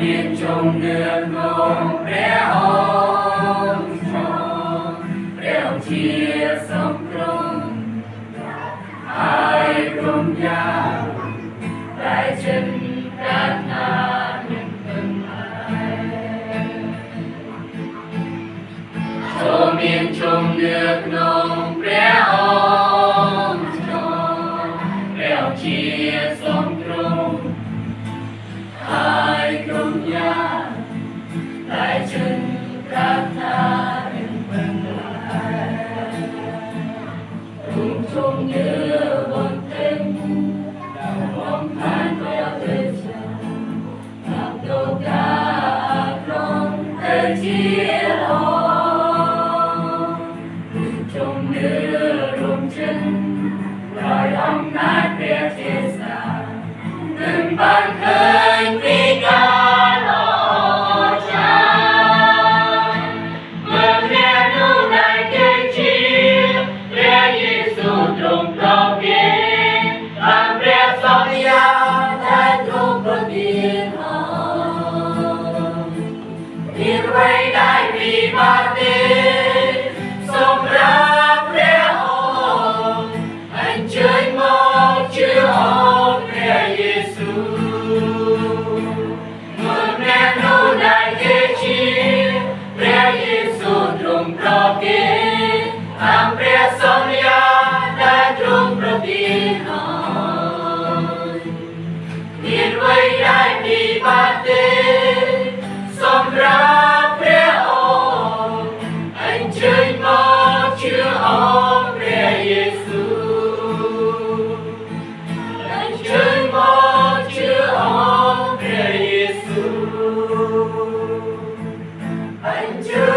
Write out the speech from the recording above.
miền trong nước ngông rẽ hồng tròn reo chia sông trung hai cùng nhau tại chân các ngã những từng ai cho miền trong nước ngông rẽ hồng tròn reo chia sông trung hai cùng nhau tại chân các ngã những từng ai cùng chung như một tình mong than theo thế gian làm đâu cả con thể chia lòng chung như rung chân rồi ông nát về thế gian đừng bàn khơi vì cả lo chan mơ nghe nu này kê chi re Giêsu trong lòng kia làm re sống ya đã thuộc con tiên hồng tiên quay đại vì ba tê sống ra re hồng anh chơi mong chưa hồng re Giêsu mơ nghe nu này kê chi re Giêsu trong lòng kia làm re sống ya đã thuộc con tiên hồng tiên quay đại vì ba tê sống ra re hồng anh chơi mong chưa hồng re Giêsu anh chơi mong chưa hồng re Giêsu anh chơi